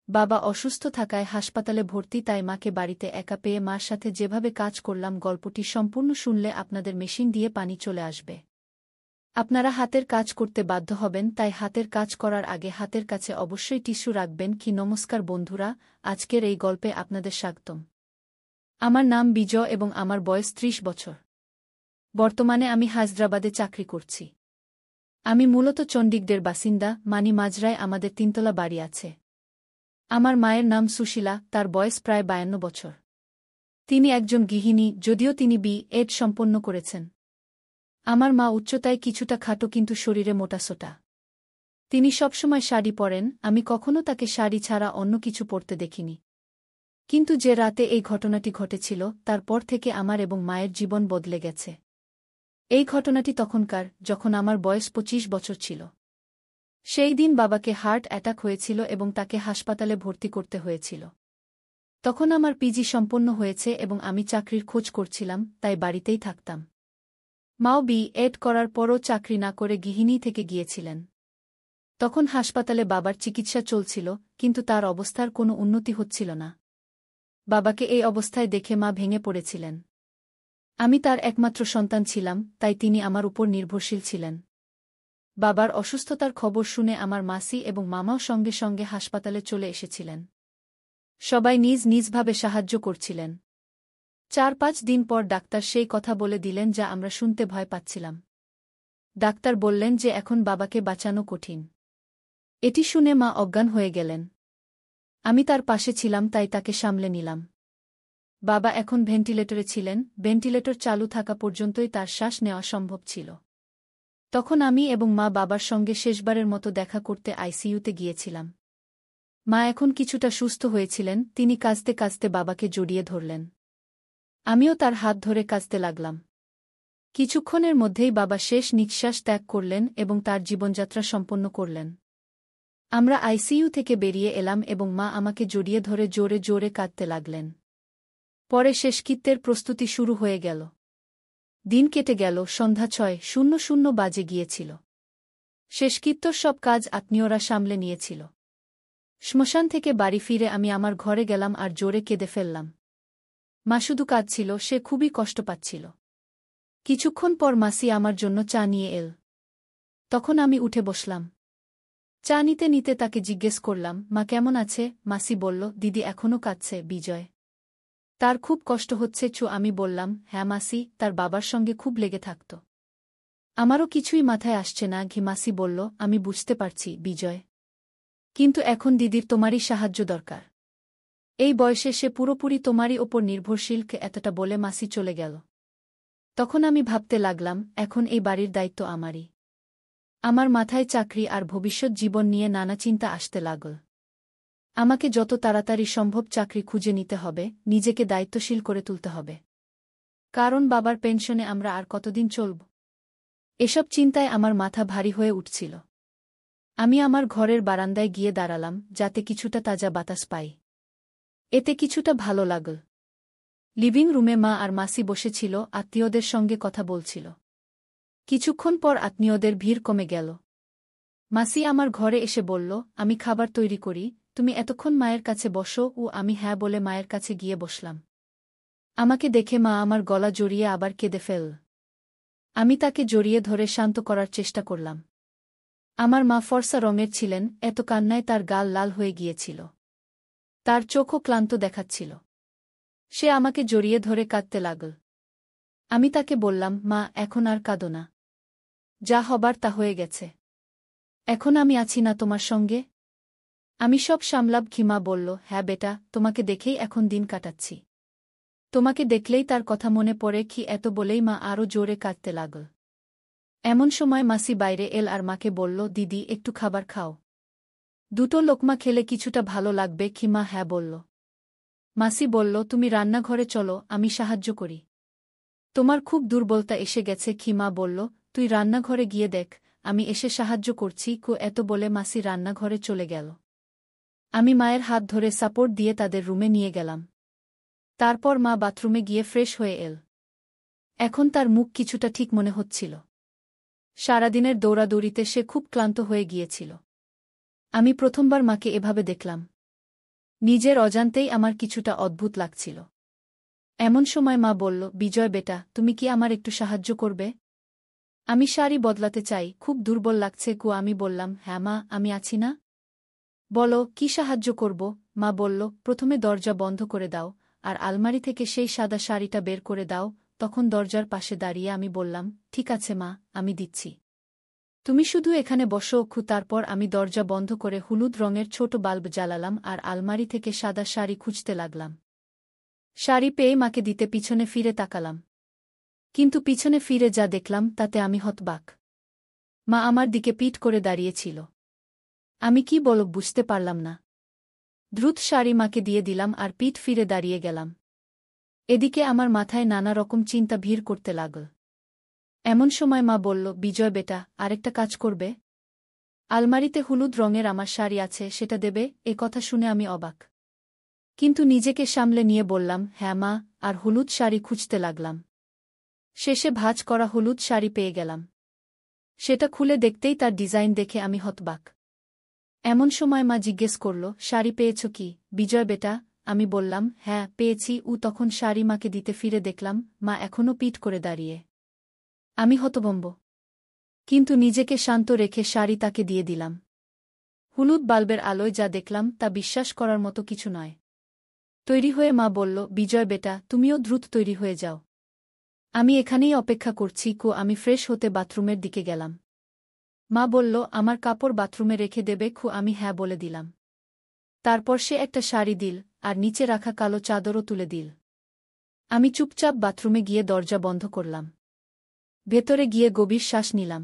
বাবা অসুস্থ থাকায় হাসপাতালে ভর্তি, তাই মাকে বাড়িতে একা পেয়ে মার সাথে যেভাবে কাজ করলাম, গল্পটি সম্পূর্ণ শুনলে আপনাদের মেশিন দিয়ে পানি চলে আসবে। আপনারা হাতের কাজ করতে বাধ্য হবেন, তাই হাতের কাজ করার আগে হাতের কাছে অবশ্যই টিস্যু রাখবেন। নমস্কার বন্ধুরা, আজকের এই গল্পে আপনাদের স্বাগতম। আমার নাম বিজয় এবং আমার বয়স ৩০ বছর। বর্তমানে আমি হায়দ্রাবাদে চাকরি করছি। আমি মূলত চণ্ডীগড়ের বাসিন্দা। মানি মাজরায় আমাদের ৩তলা বাড়ি আছে। আমার মায়ের নাম সুশীলা, তার বয়স প্রায় ৫২ বছর। তিনি একজন গৃহিণী, যদিও তিনি বি.এড সম্পন্ন করেছেন। আমার মা উচ্চতায় কিছুটা খাটো কিন্তু শরীরে মোটাসোটা। তিনি সবসময় শাড়ি পরেন, আমি কখনো তাকে শাড়ি ছাড়া অন্য কিছু পরতে দেখিনি। কিন্তু যে রাতে এই ঘটনাটি ঘটেছিল, তারপর থেকে আমার এবং মায়ের জীবন বদলে গেছে। এই ঘটনাটি তখনকার, যখন আমার বয়স ২৫ বছর ছিল। সেই দিন বাবাকে হার্ট অ্যাটাক হয়েছিল এবং তাকে হাসপাতালে ভর্তি করতে হয়েছিল। তখন আমার পিজি সম্পন্ন হয়েছে এবং আমি চাকরির খোঁজ করছিলাম, তাই বাড়িতেই থাকতাম। মাও বি.এড করার পরও চাকরি না করে গৃহিণী থেকে গিয়েছিলেন। তখন হাসপাতালে বাবার চিকিৎসা চলছিল, কিন্তু তার অবস্থার কোনো উন্নতি হচ্ছিল না। বাবাকে এই অবস্থায় দেখে মা ভেঙে পড়েছিলেন। আমি তার একমাত্র সন্তান ছিলাম, তাই তিনি আমার উপর নির্ভরশীল ছিলেন। বাবার অসুস্থতার খবর শুনে আমার মাসি এবং মামাও সঙ্গে সঙ্গে হাসপাতালে চলে এসেছিলেন। সবাই নিজ নিজভাবে সাহায্য করছিলেন। ৪-৫ দিন পর ডাক্তার সেই কথা বলে দিলেন যা আমরা শুনতে ভয় পাচ্ছিলাম। ডাক্তার বললেন যে এখন বাবাকে বাঁচানো কঠিন। এটি শুনে মা অজ্ঞান হয়ে গেলেন। আমি তার পাশে ছিলাম, তাই তাকে সামলে নিলাম। বাবা এখন ভেন্টিলেটরে ছিলেন, ভেন্টিলেটর চালু থাকা পর্যন্তই তার শ্বাস নেওয়া সম্ভব ছিল। তখন আমি এবং মা বাবার সঙ্গে শেষবারের মতো দেখা করতে আইসিইউতে গিয়েছিলাম। মা এখন কিছুটা সুস্থ হয়েছিলেন, তিনি কাঁদতে কাঁদতে বাবাকে জড়িয়ে ধরলেন। আমিও তার হাত ধরে কাঁদতে লাগলাম। কিছুক্ষণের মধ্যেই বাবা শেষ নিঃশ্বাস ত্যাগ করলেন এবং তার জীবনযাত্রা সম্পন্ন করলেন। আমরা আইসিইউ থেকে বেরিয়ে এলাম এবং মা আমাকে জড়িয়ে ধরে জোরে জোরে কাঁদতে লাগলেন। পরে শেষকৃত্যের প্রস্তুতি শুরু হয়ে গেল। দিন কেটে গেল, সন্ধ্যা ৬:০০ বাজে গিয়েছিল। শেষকৃত্যর সব কাজ আত্মীয়রা সামলে নিয়েছিল। শ্মশান থেকে বাড়ি ফিরে আমি আমার ঘরে গেলাম আর জোরে কেঁদে ফেললাম। মা শুধু কাঁদছিল, সে খুবই কষ্ট পাচ্ছিল। কিছুক্ষণ পর মাসি আমার জন্য চা নিয়ে এল। তখন আমি উঠে বসলাম। চা নিতে নিতে তাকে জিজ্ঞেস করলাম, মা কেমন আছে? মাসি বলল, দিদি এখনও কাঁদছে বিজয়। তার খুব কষ্ট হচ্ছে। আমি বললাম, হ্যাঁ মাসি, তার বাবার সঙ্গে খুব লেগে থাকত। আমারও কিছুই মাথায় আসছে না। মাসি বলল, আমি বুঝতে পারছি বিজয়, কিন্তু এখন দিদির তোমারই সাহায্য দরকার। এই বয়সে সে পুরোপুরি তোমারই ওপর নির্ভরশীল। এতটা বলে মাসি চলে গেল। তখন আমি ভাবতে লাগলাম, এখন এই বাড়ির দায়িত্ব আমারই। আমার মাথায় চাকরি আর ভবিষ্যৎ জীবন নিয়ে নানা চিন্তা আসতে লাগল। আমাকে যত তাড়াতাড়ি সম্ভব চাকরি খুঁজে নিতে হবে, নিজেকে দায়িত্বশীল করে তুলতে হবে। কারণ বাবার পেনশনে আমরা আর কতদিন চলব? এসব চিন্তায় আমার মাথা ভারী হয়ে উঠছিল। আমি আমার ঘরের বারান্দায় গিয়ে দাঁড়ালাম, যাতে কিছুটা তাজা বাতাস পাই। এতে কিছুটা ভালো লাগল। লিভিং রুমে মা আর মাসি বসেছিল, আত্মীয়দের সঙ্গে কথা বলছিল। কিছুক্ষণ পর আত্মীয়দের ভিড় কমে গেল। মাসি আমার ঘরে এসে বলল, আমি খাবার তৈরি করি, তুমি এতক্ষণ মায়ের কাছে বসো। আমি হ্যাঁ বলে মায়ের কাছে গিয়ে বসলাম। আমাকে দেখে মা আমার গলা জড়িয়ে আবার কেঁদে ফেলল। আমি তাকে জড়িয়ে ধরে শান্ত করার চেষ্টা করলাম। আমার মা ফর্সা রঙের ছিলেন, এত কান্নায় তার গাল লাল হয়ে গিয়েছিল। তার চোখও ক্লান্ত দেখাচ্ছিল। সে আমাকে জড়িয়ে ধরে কাঁদতে লাগল। আমি তাকে বললাম, মা এখন আর কাঁদো না। যা হবার তা হয়ে গেছে। এখন আমি আছি না তোমার সঙ্গে? আমি সব সামলাব। মা বলল, হ্যাঁ বেটা, তোমাকে দেখেই এখন দিন কাটাচ্ছি। তোমাকে দেখলেই তার কথা মনে পড়ে। এত বলেই মা আরও জোরে কাঁদতে লাগল। এমন সময় মাসি বাইরে এল আর মাকে বলল, দিদি একটু খাবার খাও। দুটো লোকমা খেলে কিছুটা ভালো লাগবে। মা হ্যাঁ বলল। মাসি বলল, তুমি রান্নাঘরে চলো, আমি সাহায্য করি। তোমার খুব দুর্বলতা এসে গেছে। মা বলল, তুই রান্নাঘরে গিয়ে দেখ, আমি এসে সাহায্য করছি। এত বলে মাসি রান্নাঘরে চলে গেল। আমি মায়ের হাত ধরে সাপোর্ট দিয়ে তাদের রুমে নিয়ে গেলাম। তারপর মা বাথরুমে গিয়ে ফ্রেশ হয়ে এল। এখন তার মুখ কিছুটা ঠিক মনে হচ্ছিল। সারাদিনের দৌড়াদৌড়িতে সে খুব ক্লান্ত হয়ে গিয়েছিল। আমি প্রথমবার মাকে এভাবে দেখলাম। নিজের অজান্তেই আমার কিছুটা অদ্ভুত লাগছিল। এমন সময় মা বলল, বিজয় বেটা, তুমি কি আমার একটু সাহায্য করবে? আমি শাড়ি বদলাতে চাই, খুব দুর্বল লাগছে গো। আমি বললাম, হ্যাঁ মা, আমি আছি না। বলো, কি সাহায্য করব? মা বলল, প্রথমে দরজা বন্ধ করে দাও, আর আলমারি থেকে সেই সাদা শাড়িটা বের করে দাও। তখন দরজার পাশে দাঁড়িয়ে আমি বললাম, ঠিক আছে মা, আমি দিচ্ছি। তুমি শুধু এখানে বসো অক্ষু। তারপর আমি দরজা বন্ধ করে হলুদ রঙের ছোট বাল্ব জ্বালালাম আর আলমারি থেকে সাদা শাড়ি খুঁজতে লাগলাম। শাড়ি পেয়ে মাকে দিতে পিছনে ফিরে তাকালাম। কিন্তু পিছনে ফিরে যা দেখলাম তাতে আমি হতবাক। মা আমার দিকে পিঠ করে দাঁড়িয়েছিল। আমি কি বলব বুঝতে পারলাম না। দ্রুত শাড়ি মাকে দিয়ে দিলাম আর পিঠ ফিরে দাঁড়িয়ে গেলাম। এদিকে আমার মাথায় নানা রকম চিন্তা ভিড় করতে লাগল। এমন সময় মা বলল, বিজয় বেটা, আরেকটা কাজ করবে? আলমারিতে হলুদ রঙের আমার শাড়ি আছে, সেটা দেবে? এ কথা শুনে আমি অবাক। কিন্তু নিজেকে সামলে নিয়ে বললাম, হ্যাঁ মা, আর হলুদ শাড়ি খুঁজতে লাগলাম। শেষে ভাঁজ করা হলুদ শাড়ি পেয়ে গেলাম। সেটা খুলে দেখতেই তার ডিজাইন দেখে আমি হতবাক। এমন সময় মা জিজ্ঞেস করল, শাড়ি পেয়েছ কি বিজয় বেটা? আমি বললাম, হ্যাঁ পেয়েছি। তখন শাড়ি মাকে দিতে ফিরে দেখলাম মা এখনও পিঠ করে দাঁড়িয়ে। আমি হতভম্ব, কিন্তু নিজেকে শান্ত রেখে শাড়ি তাকে দিয়ে দিলাম। হলুদ বাল্বের আলোয় যা দেখলাম তা বিশ্বাস করার মতো কিছু নয়। তৈরি হয়ে মা বলল, বিজয় বেটা, তুমিও দ্রুত তৈরি হয়ে যাও। আমি এখানেই অপেক্ষা করছি। আমি ফ্রেশ হতে বাথরুমের দিকে গেলাম। মা বলল, আমার কাপড় বাথরুমে রেখে দেবে? আমি হ্যাঁ বলে দিলাম। তারপর সে একটা শাড়ি দিল আর নিচে রাখা কালো চাদরও তুলে দিল। আমি চুপচাপ বাথরুমে গিয়ে দরজা বন্ধ করলাম। ভেতরে গিয়ে গভীর শ্বাস নিলাম।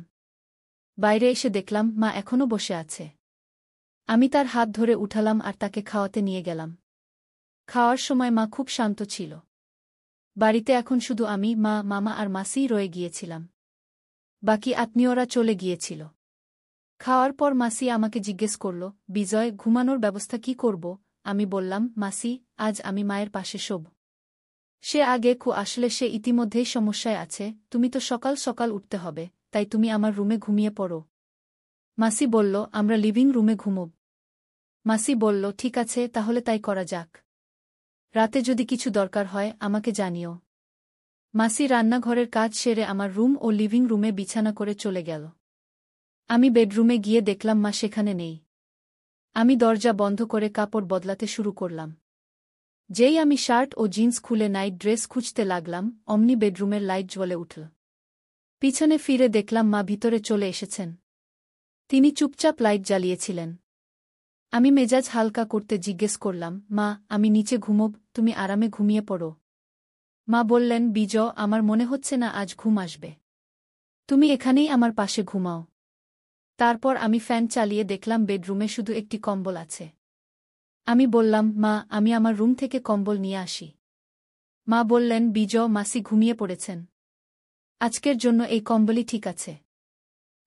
বাইরে এসে দেখলাম মা এখনও বসে আছে। আমি তার হাত ধরে উঠালাম আর তাকে খাওয়াতে নিয়ে গেলাম। খাওয়ার সময় মা খুব শান্ত ছিল। বাড়িতে এখন শুধু আমি, মা, মামা আর মাসিই রয়ে গিয়েছিলাম। বাকি আত্মীয়রা চলে গিয়েছিল। খাওয়ার পর মাসি আমাকে জিজ্ঞেস করল, বিজয়, ঘুমানোর ব্যবস্থা কি করব? আমি বললাম, মাসি, আজ আমি মায়ের পাশে শোব। সে আগে আসলে সে ইতিমধ্যেই সমস্যায় আছে। তুমি তো সকাল সকাল উঠতে হবে, তাই তুমি আমার রুমে ঘুমিয়ে পড়ো। মাসি বলল, আমরা লিভিং রুমে ঘুমোব। মাসি বলল, ঠিক আছে, তাহলে তাই করা যাক। রাতে যদি কিছু দরকার হয় আমাকে জানিও। মাসি রান্নাঘরের কাজ সেরে আমার রুম ও লিভিং রুমে বিছানা করে চলে গেল। আমি বেডরুমে গিয়ে দেখলাম মা সেখানে নেই। আমি দরজা বন্ধ করে কাপড় বদলাতে শুরু করলাম। যেই আমি শার্ট ও জিন্স খুলে নাইট ড্রেস খুঁজতে লাগলাম, অমনি বেডরুমের লাইট জ্বলে উঠল। পিছনে ফিরে দেখলাম মা ভিতরে চলে এসেছেন। তিনি চুপচাপ লাইট জ্বালিয়েছিলেন। আমি মেজাজ হালকা করতে জিজ্ঞেস করলাম, মা, আমি নিচে ঘুমোব, তুমি আরামে ঘুমিয়ে পড়ো। মা বললেন, বিজয়, আমার মনে হচ্ছে না আজ ঘুম আসবে। তুমি এখানেই আমার পাশে ঘুমাও। তারপর আমি ফ্যান চালিয়ে দেখলাম বেডরুমে শুধু একটি কম্বল আছে। আমি বললাম, মা, আমি আমার রুম থেকে কম্বল নিয়ে আসি। মা বললেন, বিজয়, মাসি ঘুমিয়ে পড়েছেন। আজকের জন্য এই কম্বলই ঠিক আছে।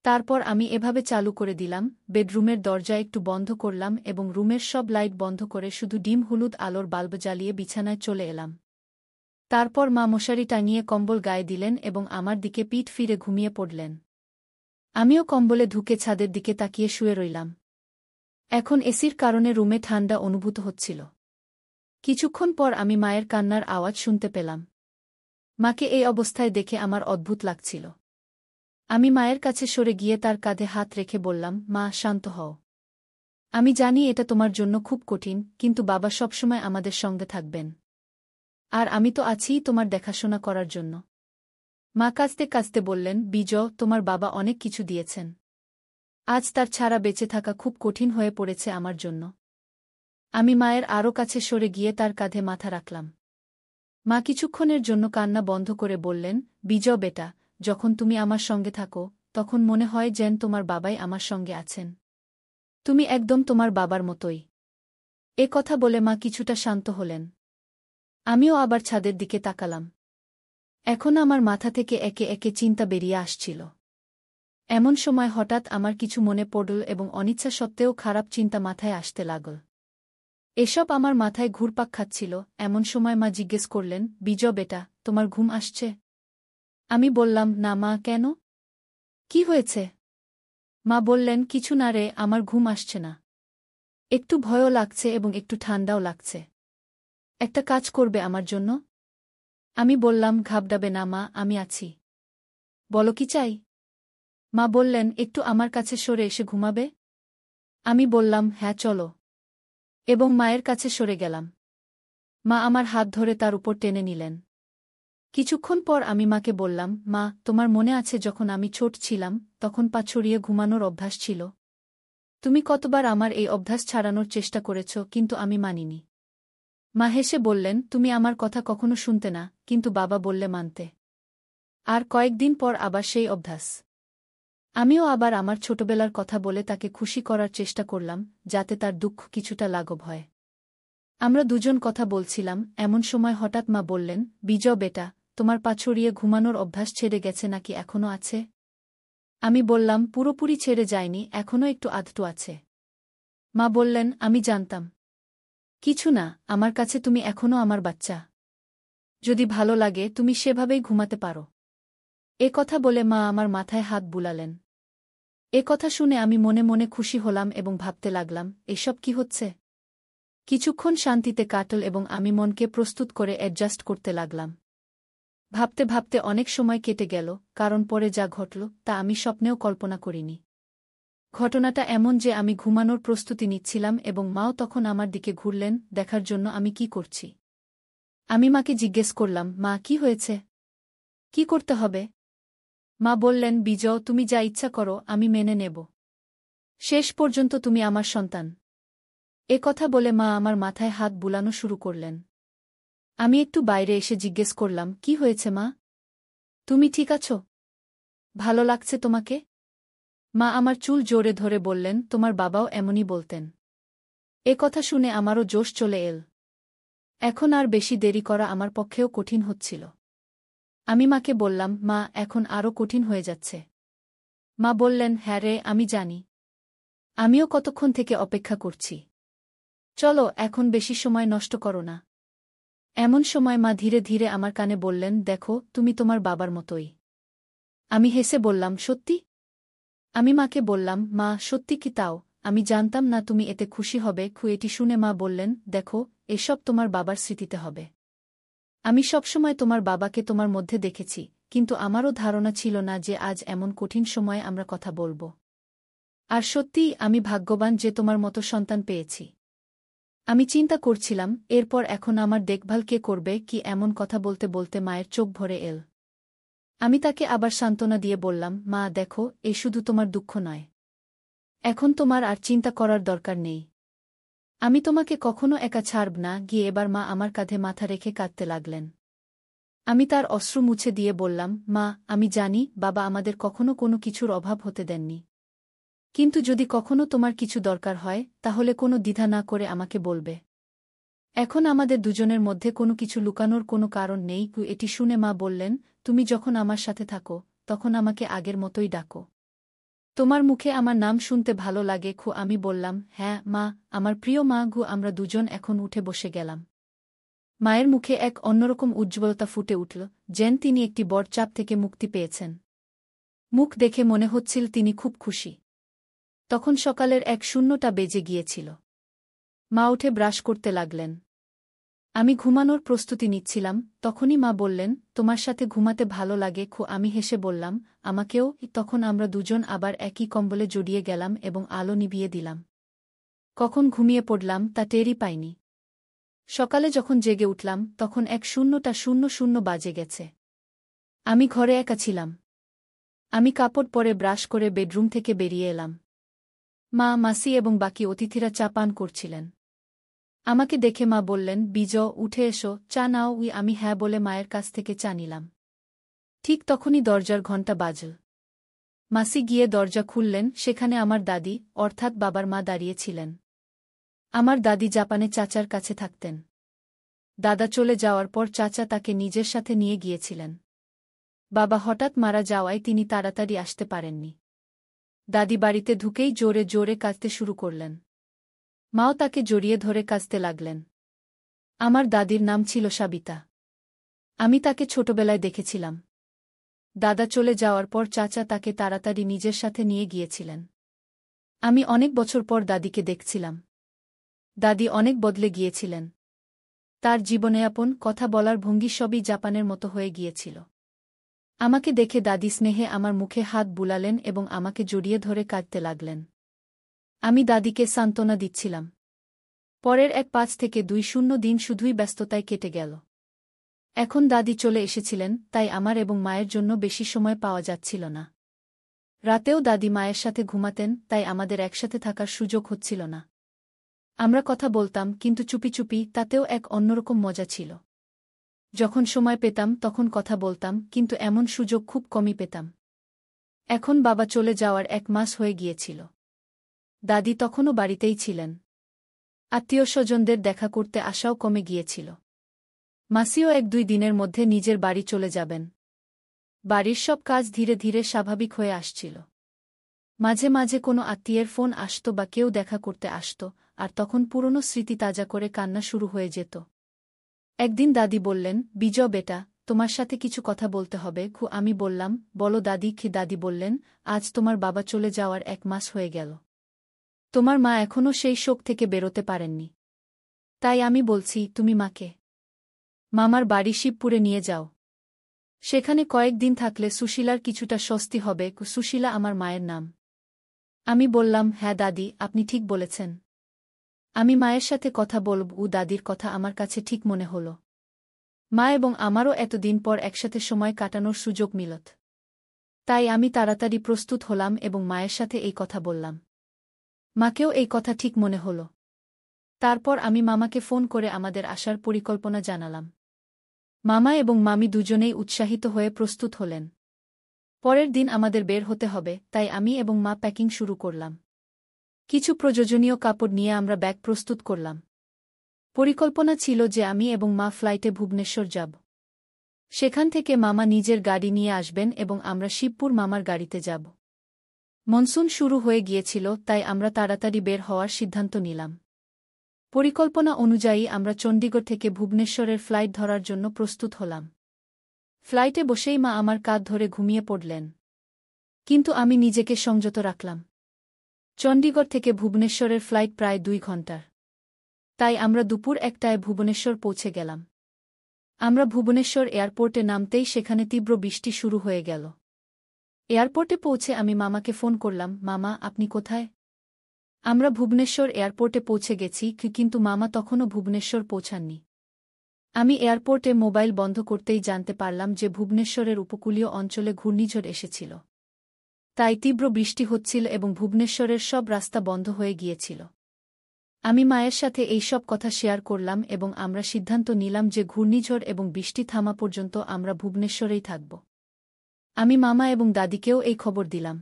তারপর আমি এভাবে চালু করে দিলাম, বেডরুমের দরজা একটু বন্ধ করলাম এবং রুমের সব লাইট বন্ধ করে শুধু ডিম হলুদ আলোর বাল্ব জ্বালিয়ে বিছানায় চলে এলাম। তারপর মা মশারি টাঙিয়ে কম্বল গায়ে দিলেন এবং আমার দিকে পিঠ ফিরে ঘুমিয়ে পড়লেন। আমিও কম্বলে ঢুকে ছাদের দিকে তাকিয়ে শুয়ে রইলাম। এখন এসির কারণে রুমে ঠান্ডা অনুভূত হচ্ছিল। কিছুক্ষণ পর আমি মায়ের কান্নার আওয়াজ শুনতে পেলাম। মাকে এই অবস্থায় দেখে আমার অদ্ভুত লাগছিল। আমি মায়ের কাছে সরে গিয়ে তার কাঁধে হাত রেখে বললাম, মা, শান্ত হও। আমি জানি এটা তোমার জন্য খুব কঠিন, কিন্তু বাবা সবসময় আমাদের সঙ্গে থাকবেন। আর আমি তো আছিই তোমার দেখাশোনা করার জন্য। মা কাঁদতে কাঁদতে বললেন, বিজয়, তোমার বাবা অনেক কিছু দিয়েছেন। আজ তার ছাড়া বেঁচে থাকা খুব কঠিন হয়ে পড়েছে আমার জন্য। আমি মায়ের আরও কাছে সরে গিয়ে তার কাঁধে মাথা রাখলাম। মা কিছুক্ষণের জন্য কান্না বন্ধ করে বললেন, বিজয় বেটা, যখন তুমি আমার সঙ্গে থাকো তখন মনে হয় যেন তোমার বাবাই আমার সঙ্গে আছেন। তুমি একদম তোমার বাবার মতোই। এ কথা বলে মা কিছুটা শান্ত হলেন। আমিও আবার ছাদের দিকে তাকালাম। এখন আমার মাথা থেকে একে একে চিন্তা বেরিয়ে আসছিল। এমন সময় হঠাৎ আমার কিছু মনে পড়ল এবং অনিচ্ছা সত্ত্বেও খারাপ চিন্তা মাথায় আসতে লাগল। এসব আমার মাথায় ঘুরপাক খাচ্ছিল। এমন সময় মা জিজ্ঞেস করলেন, বিজয় বেটা, তোমার ঘুম আসছে? আমি বললাম, না মা, কেন? কি হয়েছে? মা বললেন, কিছু না রে, আমার ঘুম আসছে না। একটু ভয়ও লাগছে এবং একটু ঠান্ডাও লাগছে। একটা কাজ করবে আমার জন্য? আমি বললাম, ঘাবড়াবে না মা, আমি আছি। বলো কি চাই? মা বললেন, একটু আমার কাছে সরে এসে ঘুমাবে? আমি বললাম, হ্যাঁ চলো। এবং মায়ের কাছে সরে গেলাম। মা আমার হাত ধরে তার উপর টেনে নিলেন। কিছুক্ষণ পর আমি মাকে বললাম, মা, তোমার মনে আছে যখন আমি ছোট ছিলাম তখন পা ছড়িয়ে ঘুমানোর অভ্যাস ছিল? তুমি কতবার আমার এই অভ্যাস ছাড়ানোর চেষ্টা করেছ, কিন্তু আমি মানিনি। মা হেসে বললেন, তুমি আমার কথা কখনো শুনতে না, কিন্তু বাবা বললে মানতে। আর কয়েকদিন পর আবার সেই অভ্যাস। আমিও আবার আমার ছোটবেলার কথা বলে তাকে খুশি করার চেষ্টা করলাম, যাতে তার দুঃখ কিছুটা লাঘব হয়। আমরা দুজন কথা বলছিলাম, এমন সময় হঠাৎ মা বললেন, বিজয় বেটা, তোমার পা ছড়িয়ে ঘুমানোর অভ্যাস ছেড়ে গেছে নাকি এখনো আছে? আমি বললাম, পুরোপুরি ছেড়ে যায়নি, এখনো একটু আধটু আছে। মা বললেন, আমি জানতাম। কিছু না, আমার কাছে তুমি এখনো আমার বাচ্চা। যদি ভালো লাগে তুমি সেভাবেই ঘুমাতে পারো। এ কথা বলে মা আমার মাথায় হাত বুলালেন। এ কথা শুনে আমি মনে মনে খুশি হলাম এবং ভাবতে লাগলাম, এসব কি হচ্ছে? কিছুক্ষণ শান্তিতে কাটল এবং আমি মনকে প্রস্তুত করে অ্যাডজাস্ট করতে লাগলাম। ভাবতে ভাবতে অনেক সময় কেটে গেল, কারণ পরে যা ঘটল তা আমি স্বপ্নেও কল্পনা করিনি। ঘটনাটা এমন যে আমি ঘুমানোর প্রস্তুতি নিচ্ছিলাম এবং মাও তখন আমার দিকে ঘুরলেন দেখার জন্য আমি কি করছি। আমি মাকে জিজ্ঞেস করলাম, মা, কি হয়েছে? কি করতে হবে? মা বললেন, বিজয়, তুমি যা ইচ্ছা করো আমি মেনে নেব। শেষ পর্যন্ত তুমি আমার সন্তান। এ কথা বলে মা আমার মাথায় হাত বুলানো শুরু করলেন। আমি একটু বাইরে এসে জিজ্ঞেস করলাম, কি হয়েছে মা? তুমি ঠিক আছো? ভালো লাগছে তোমাকে? মা আমার চুল জোরে ধরে বললেন, তোমার বাবাও এমনই বলতেন। এ কথা শুনে আমারও জোশ চলে এল। এখন আর বেশি দেরি করা আমার পক্ষেও কঠিন হচ্ছিল। আমি মাকে বললাম, মা, এখন আরও কঠিন হয়ে যাচ্ছে। মা বললেন, হ্যাঁ রে, আমি জানি। আমিও কতক্ষণ থেকে অপেক্ষা করছি। চলো, এখন বেশি সময় নষ্ট করো না। এমন সময় মা ধীরে ধীরে আমার কানে বললেন, দেখো, তুমি তোমার বাবার মতোই। আমি হেসে বললাম, সত্যি? আমি মাকে বললাম, মা, সত্যি কি তাও? আমি জানতাম না তুমি এতে খুশি হবে। এটি শুনে মা বললেন, দেখো, এসব তোমার বাবার স্মৃতিতে হবে। আমি সবসময় তোমার বাবাকে তোমার মধ্যে দেখেছি, কিন্তু আমারও ধারণা ছিল না যে আজ এমন কঠিন সময়ে আমরা কথা বলব। আর সত্যিই আমি ভাগ্যবান যে তোমার মতো সন্তান পেয়েছি। আমি চিন্তা করছিলাম, এরপর এখন আমার দেখভাল কে করবে কি এমন কথা বলতে বলতে মায়ের চোখ ভরে এল। আমি তাকে আবার সান্ত্বনা দিয়ে বললাম, মা, দেখো, এ শুধু তোমার দুঃখ নয়। এখন তোমার আর চিন্তা করার দরকার নেই। আমি তোমাকে কখনো একা ছাড়ব না। গিয়ে এবার মা আমার কাঁধে মাথা রেখে কাঁদতে লাগলেন। আমি তার অশ্রু মুছে দিয়ে বললাম, মা, আমি জানি বাবা আমাদের কখনো কোনো কিছুর অভাব হতে দেননি। কিন্তু যদি কখনো তোমার কিছু দরকার হয় তাহলে কোনো দ্বিধা না করে আমাকে বলবে। এখন আমাদের দুজনের মধ্যে কোনো কিছু লুকানোর কোনো কারণ নেই। এটি শুনে মা বললেন, তুমি যখন আমার সাথে থাকো তখন আমাকে আগের মতোই ডাকো। তোমার মুখে আমার নাম শুনতে ভালো লাগে। আমি বললাম, হ্যাঁ মা, আমার প্রিয় মা। আমরা দুজন এখন উঠে বসে গেলাম। মায়ের মুখে এক অন্যরকম উজ্জ্বলতা ফুটে উঠল, যেন তিনি একটি বড় চাপ থেকে মুক্তি পেয়েছেন। মুখ দেখে মনে হচ্ছিল তিনি খুব খুশি। তখন সকালের 1:00টা বেজে গিয়েছিল। মা উঠে ব্রাশ করতে লাগলেন। আমি ঘুমানোর প্রস্তুতি নিচ্ছিলাম, তখনই মা বললেন, তোমার সাথে ঘুমাতে ভালো লাগে? আমি হেসে বললাম, আমাকেও। তখন আমরা দুজন আবার একই কম্বলে জড়িয়ে গেলাম এবং আলো নিভিয়ে দিলাম। কখন ঘুমিয়ে পড়লাম তা টেরই পাইনি। সকালে যখন জেগে উঠলাম তখন 1:00 বাজে গেছে। আমি ঘরে একা ছিলাম। আমি কাপড় পরে ব্রাশ করে বেডরুম থেকে বেরিয়ে এলাম। মা, মাসি এবং বাকি অতিথিরা চা পান করছিলেন। আমাকে দেখে মা বললেন, বিজয়, উঠে এসো, চা নাও। আমি হ্যাঁ বলে মায়ের কাছ থেকে চা নিলাম। ঠিক তখনই দরজার ঘণ্টা বাজল। মাসি গিয়ে দরজা খুললেন। সেখানে আমার দাদি, অর্থাৎ বাবার মা, দাঁড়িয়েছিলেন। আমার দাদি জাপানে চাচার কাছে থাকতেন। দাদা চলে যাওয়ার পর চাচা তাকে নিজের সাথে নিয়ে গিয়েছিলেন। বাবা হঠাৎ মারা যাওয়ায় তিনি তাড়াতাড়ি আসতে পারেননি। দাদি বাড়িতে ঢুকেই জোরে জোরে কাঁদতে শুরু করলেন। মাও তাকে জড়িয়ে ধরে কাঁদতে লাগলেন। আমার দাদির নাম ছিল সাবিতা। আমি তাকে ছোটবেলায় দেখেছিলাম। দাদা চলে যাওয়ার পর চাচা তাকে তাড়াতাড়ি নিজের সাথে নিয়ে গিয়েছিলেন। আমি অনেক বছর পর দাদিকে দেখছিলাম। দাদি অনেক বদলে গিয়েছিলেন। তার জীবনযাপন, কথা বলার ভঙ্গি সবই জাপানের মতো হয়ে গিয়েছিল। আমাকে দেখে দাদি স্নেহে আমার মুখে হাত বুলালেন এবং আমাকে জড়িয়ে ধরে কাঁদতে লাগলেন। আমি দাদিকে সান্ত্বনা দিচ্ছিলাম। পরের 1 থেকে 2 দিন শুধুই ব্যস্ততায় কেটে গেল। এখন দাদি চলে এসেছিলেন, তাই আমার এবং মায়ের জন্য বেশি সময় পাওয়া যাচ্ছিল না। রাতেও দাদি মায়ের সাথে ঘুমাতেন, তাই আমাদের একসাথে থাকার সুযোগ হচ্ছিল না। আমরা কথা বলতাম, কিন্তু চুপি চুপি, তাতেও এক অন্যরকম মজা ছিল। যখন সময় পেতাম তখন কথা বলতাম, কিন্তু এমন সুযোগ খুব কমই পেতাম। এখন বাবা চলে যাওয়ার 1 মাস হয়ে গিয়েছিল। দাদি তখনও বাড়িতেই ছিলেন। আত্মীয়স্বজনদের দেখা করতে আসাও কমে গিয়েছিল। মাসিও 1-2 দিনের মধ্যে নিজের বাড়ি চলে যাবেন। বাড়ির সব কাজ ধীরে ধীরে স্বাভাবিক হয়ে আসছিল। মাঝে মাঝে কোনো আত্মীয়ের ফোন আসত বা কেউ দেখা করতে আসত, আর তখন পুরনো স্মৃতি তাজা করে কান্না শুরু হয়ে যেত। একদিন দাদি বললেন, বিজয় বেটা, তোমার সাথে কিছু কথা বলতে হবে। আমি বললাম, বলো দাদি। দাদি বললেন, আজ তোমার বাবা চলে যাওয়ার 1 মাস হয়ে গেল। তোমার মা এখনও সেই শোক থেকে বেরোতে পারেননি। তাই আমি বলছি, তুমি মাকে মামার বাড়ি শিবপুরে নিয়ে যাও। সেখানে কয়েকদিন থাকলে সুশীলার কিছুটা স্বস্তি হবে। সুশীলা আমার মায়ের নাম। আমি বললাম, হ্যাঁ দাদি, আপনি ঠিক বলেছেন। আমি মায়ের সাথে কথা বলব। দাদির কথা আমার কাছে ঠিক মনে হল। মা এবং আমারও এতদিন পর একসাথে সময় কাটানোর সুযোগ মিলত। তাই আমি তাড়াতাড়ি প্রস্তুত হলাম এবং মায়ের সাথে এই কথা বললাম। মাকেও এই কথা ঠিক মনে হল। তারপর আমি মামাকে ফোন করে আমাদের আসার পরিকল্পনা জানালাম। মামা এবং মামি দুজনেই উৎসাহিত হয়ে প্রস্তুত হলেন। পরের দিন আমাদের বের হতে হবে, তাই আমি এবং মা প্যাকিং শুরু করলাম। কিছু প্রয়োজনীয় কাপড় নিয়ে আমরা ব্যাগ প্রস্তুত করলাম। পরিকল্পনা ছিল যে আমি এবং মা ফ্লাইটে ভুবনেশ্বর যাব। সেখান থেকে মামা নিজের গাড়ি নিয়ে আসবেন এবং আমরা শিবপুর মামার গাড়িতে যাব। মনসুন শুরু হয়ে গিয়েছিল, তাই আমরা তাড়াতাড়ি বের হওয়ার সিদ্ধান্ত নিলাম। পরিকল্পনা অনুযায়ী আমরা চণ্ডীগড় থেকে ভুবনেশ্বরের ফ্লাইট ধরার জন্য প্রস্তুত হলাম। ফ্লাইটে বসেই মা আমার কাঁধ ধরে ঘুমিয়ে পড়লেন। কিন্তু আমি নিজেকে সংযত রাখলাম। চণ্ডীগড় থেকে ভুবনেশ্বরের ফ্লাইট প্রায় 2 ঘণ্টার। তাই আমরা দুপুর 1টায় ভুবনেশ্বর পৌঁছে গেলাম। আমরা ভুবনেশ্বর এয়ারপোর্টে নামতেই সেখানে তীব্র বৃষ্টি শুরু হয়ে গেল। এয়ারপোর্টে পৌঁছে আমি মামাকে ফোন করলাম, মামা, আপনি কোথায়? আমরা ভুবনেশ্বর এয়ারপোর্টে পৌঁছে গেছি, কিন্তু মামা তখনও ভুবনেশ্বর পৌঁছাননি। আমি এয়ারপোর্টে মোবাইল বন্ধ করতেই জানতে পারলাম যে ভুবনেশ্বরের উপকূলীয় অঞ্চলে ঘূর্ণিঝড় এসেছিল। তাই তীব্র বৃষ্টি হচ্ছিল এবং ভুবনেশ্বরের সব রাস্তা বন্ধ হয়ে গিয়েছিল। আমি মায়ের সাথে এই সব কথা শেয়ার করলাম এবং আমরা সিদ্ধান্ত নিলাম যে ঘূর্ণিঝড় এবং বৃষ্টি থামা পর্যন্ত আমরা ভুবনেশ্বরেই থাকব। আমি মামা এবং দাদিকেও এই খবর দিলাম।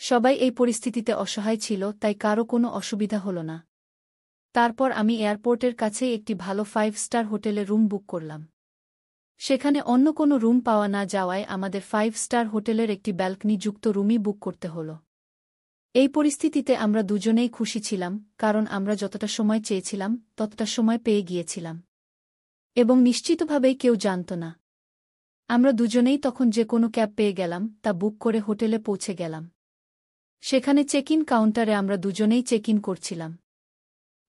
সবাই এই পরিস্থিতিতে অসহায় ছিল, তাই কারও কোনো অসুবিধা হল না। তারপর আমি এয়ারপোর্টের কাছেই একটি ভালো 5 স্টার হোটেলে রুম বুক করলাম। সেখানে অন্য কোনো রুম পাওয়া না যাওয়ায় আমাদের 5 স্টার হোটেলের একটি ব্যালকনি যুক্ত রুমই বুক করতে হল। এই পরিস্থিতিতে আমরা দুজনেই খুশি ছিলাম, কারণ আমরা যতটা সময় চেয়েছিলাম ততটা সময় পেয়ে গিয়েছিলাম। এবং নিশ্চিতভাবেই কেউ জানত না। আমরা দুজনেই তখন যে কোনো ক্যাব পেয়ে গেলাম, তা বুক করে হোটেলে পৌঁছে গেলাম। সেখানে চেক ইন কাউন্টারে আমরা দুজনেই চেক ইন করছিলাম।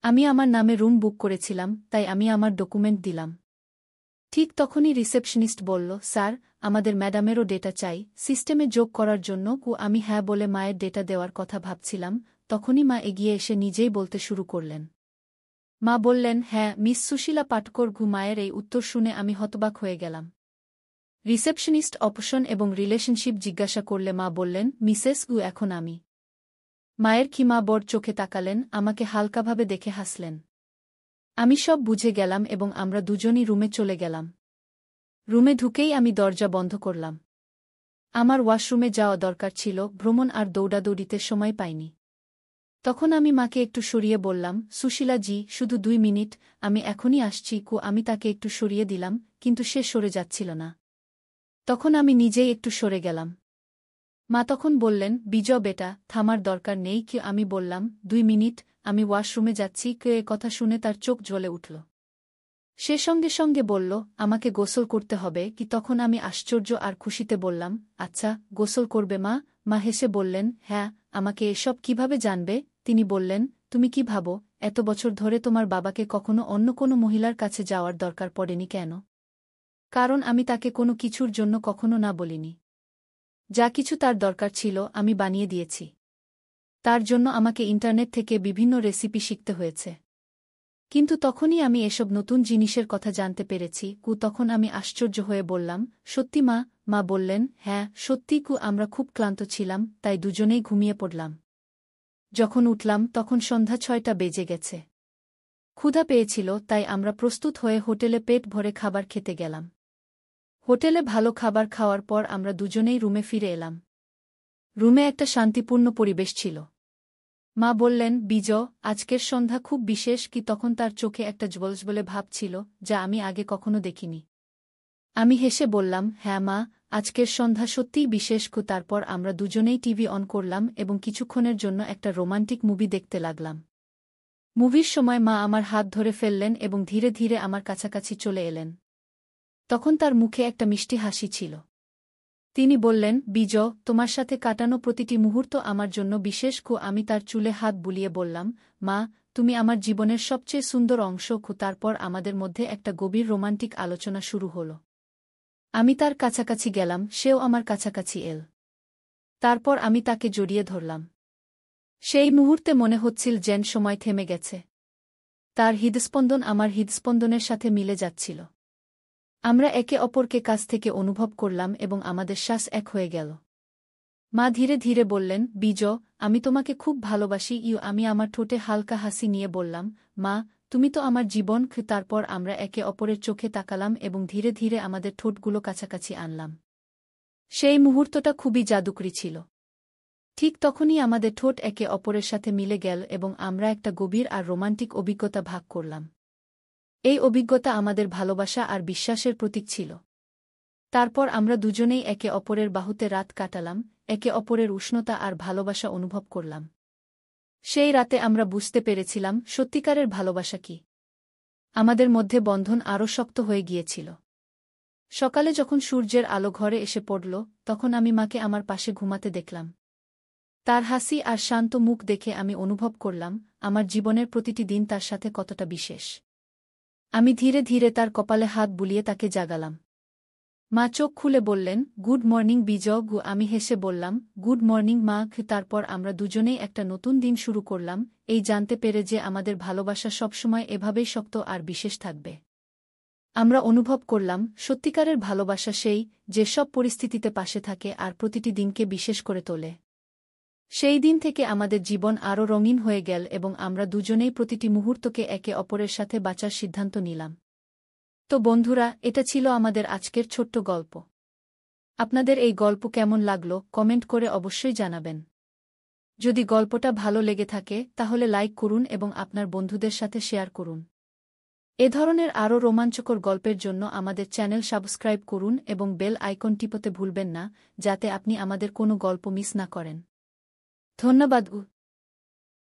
আমি আমার নামে রুম বুক করেছিলাম, তাই আমি আমার ডকুমেন্ট দিলাম। ঠিক তখনই রিসেপশনিস্ট বলল, স্যার, আমাদের ম্যাডামেরও ডেটা চাই সিস্টেমে যোগ করার জন্য। আমি হ্যাঁ বলে মায়ের ডেটা দেওয়ার কথা ভাবছিলাম, তখনই মা এগিয়ে এসে নিজেই বলতে শুরু করলেন। মা বললেন, হ্যাঁ মিস সুশীলা পাটকর। মায়ের এই উত্তর শুনে আমি হতবাক হয়ে গেলাম। রিসেপশনিস্ট অপশন এবং রিলেশনশিপ জিজ্ঞাসা করলে মা বললেন, মিসেস এখন আমি। মায়ের ক্ষীমা বড় চোখে তাকালেন, আমাকে হালকাভাবে দেখে হাসলেন। আমি সব বুঝে গেলাম এবং আমরা দুজনই রুমে চলে গেলাম। রুমে ঢুকেই আমি দরজা বন্ধ করলাম। আমার ওয়াশরুমে যাওয়া দরকার ছিল, ভ্রমণ আর দৌড়াদৌড়িতে সময় পাইনি। তখন আমি মাকে একটু সরিয়ে বললাম, সুশীলা জি, শুধু 2 মিনিট, আমি এখনই আসছি। আমি তাকে একটু সরিয়ে দিলাম, কিন্তু সে সরে যাচ্ছিল না। তখন আমি নিজেই একটু সরে গেলাম। মা তখন বললেন, বিজয় বেটা, থামার দরকার নেই। আমি বললাম, 2 মিনিট, আমি ওয়াশরুমে যাচ্ছি। এ কথা শুনে তার চোখ জ্বলে উঠল। সে সঙ্গে সঙ্গে বলল, আমাকে গোসল করতে হবে। তখন আমি আশ্চর্য আর খুশিতে বললাম, আচ্ছা, গোসল করবে মা? মা হেসে বললেন, হ্যাঁ। আমাকে এসব কিভাবে জানবে? তিনি বললেন, তুমি কি ভাবো এত বছর ধরে তোমার বাবাকে কখনো অন্য কোনো মহিলার কাছে যাওয়ার দরকার পড়েনি কেন? কারণ আমি তাকে কোনো কিছুর জন্য কখনো না বলিনি। যা কিছু তার দরকার ছিল আমি বানিয়ে দিয়েছি। তার জন্য আমাকে ইন্টারনেট থেকে বিভিন্ন রেসিপি শিখতে হয়েছে। কিন্তু তখনই আমি এসব নতুন জিনিসের কথা জানতে পেরেছি। তখন আমি আশ্চর্য হয়ে বললাম, সত্যি মা? মা বললেন, হ্যাঁ সত্যি আমরা খুব ক্লান্ত ছিলাম, তাই দুজনেই ঘুমিয়ে পড়লাম। যখন উঠলাম তখন সন্ধ্যা 6টা বেজে গেছে। ক্ষুধা পেয়েছিল, তাই আমরা প্রস্তুত হয়ে হোটেলে পেট ভরে খাবার খেতে গেলাম। হোটেলে ভালো খাবার খাওয়ার পর আমরা দুজনেই রুমে ফিরে এলাম। রুমে একটা শান্তিপূর্ণ পরিবেশ ছিল। মা বললেন, আজকের সন্ধ্যা খুব বিশেষ। তখন তার চোখে একটা জ্বলজ্বলে ভাব ছিল, যা আমি আগে কখনো দেখিনি। আমি হেসে বললাম, হ্যাঁ মা, আজকের সন্ধ্যা সত্যিই বিশেষ। তারপর আমরা দুজনেই টিভি অন করলাম এবং কিছুক্ষণের জন্য একটা রোমান্টিক মুভি দেখতে লাগলাম। মুভির সময় মা আমার হাত ধরে ফেললেন এবং ধীরে ধীরে আমার কাছাকাছি চলে এলেন। তখন তার মুখে একটা মিষ্টি হাসি ছিল। তিনি বললেন, তোমার সাথে কাটানো প্রতিটি মুহূর্ত আমার জন্য বিশেষ। আমি তার চুলে হাত বুলিয়ে বললাম, মা, তুমি আমার জীবনের সবচেয়ে সুন্দর অংশ। তারপর আমাদের মধ্যে একটা গভীর রোমান্টিক আলোচনা শুরু হল। আমি তার কাছাকাছি গেলাম, সেও আমার কাছাকাছি এল। তারপর আমি তাকে জড়িয়ে ধরলাম। সেই মুহূর্তে মনে হচ্ছিল যেন সময় থেমে গেছে। তার হৃদস্পন্দন আমার হৃদস্পন্দনের সাথে মিলে যাচ্ছিল। আমরা একে অপরকে কাছ থেকে অনুভব করলাম এবং আমাদের শ্বাস এক হয়ে গেল। মা ধীরে ধীরে বললেন, আমি তোমাকে খুব ভালোবাসি। আমি আমার ঠোঁটে হালকা হাসি নিয়ে বললাম, মা, তুমি তো আমার জীবন। তারপর আমরা একে অপরের চোখে তাকালাম এবং ধীরে ধীরে আমাদের ঠোঁটগুলো কাছাকাছি আনলাম। সেই মুহূর্তটা খুবই জাদুকরী ছিল। ঠিক তখনই আমাদের ঠোঁট একে অপরের সাথে মিলে গেল এবং আমরা একটা গভীর আর রোমান্টিক অভিজ্ঞতা ভাগ করলাম। এই অভিজ্ঞতা আমাদের ভালোবাসা আর বিশ্বাসের প্রতীক ছিল। তারপর আমরা দুজনেই একে অপরের বাহুতে রাত কাটালাম, একে অপরের উষ্ণতা আর ভালোবাসা অনুভব করলাম। সেই রাতে আমরা বুঝতে পেরেছিলাম সত্যিকারের ভালোবাসা কি। আমাদের মধ্যে বন্ধন আরও শক্ত হয়ে গিয়েছিল। সকালে যখন সূর্যের আলো ঘরে এসে পড়ল, তখন আমি মাকে আমার পাশে ঘুমাতে দেখলাম। তার হাসি আর শান্ত মুখ দেখে আমি অনুভব করলাম আমার জীবনের প্রতিটি দিন তার সাথে কতটা বিশেষ। আমি ধীরে ধীরে তার কপালে হাত বুলিয়ে তাকে জাগালাম। মা চোখ খুলে বললেন, গুড মর্নিং আমি হেসে বললাম, গুড মর্নিং মা। তারপর আমরা দুজনেই একটা নতুন দিন শুরু করলাম, এই জানতে পেরে যে আমাদের ভালোবাসা সবসময় এভাবেই শক্ত আর বিশেষ থাকবে। আমরা অনুভব করলাম সত্যিকারের ভালোবাসা সেই, যে সব পরিস্থিতিতে পাশে থাকে আর প্রতিটি দিনকে বিশেষ করে তোলে। সেই দিন থেকে আমাদের জীবন আরও রঙিন হয়ে গেল এবং আমরা দুজনেই প্রতিটি মুহূর্তকে একে অপরের সাথে বাঁচার সিদ্ধান্ত নিলাম। তো বন্ধুরা, এটা ছিল আমাদের আজকের ছোট্ট গল্প। আপনাদের এই গল্প কেমন লাগলো কমেন্ট করে অবশ্যই জানাবেন। যদি গল্পটা ভালো লেগে থাকে তাহলে লাইক করুন এবং আপনার বন্ধুদের সাথে শেয়ার করুন। এ ধরনের আরও রোমাঞ্চকর গল্পের জন্য আমাদের চ্যানেল সাবস্ক্রাইব করুন এবং বেল আইকন টিপতে ভুলবেন না, যাতে আপনি আমাদের কোনো গল্প মিস না করেন। ধন্যবাদ।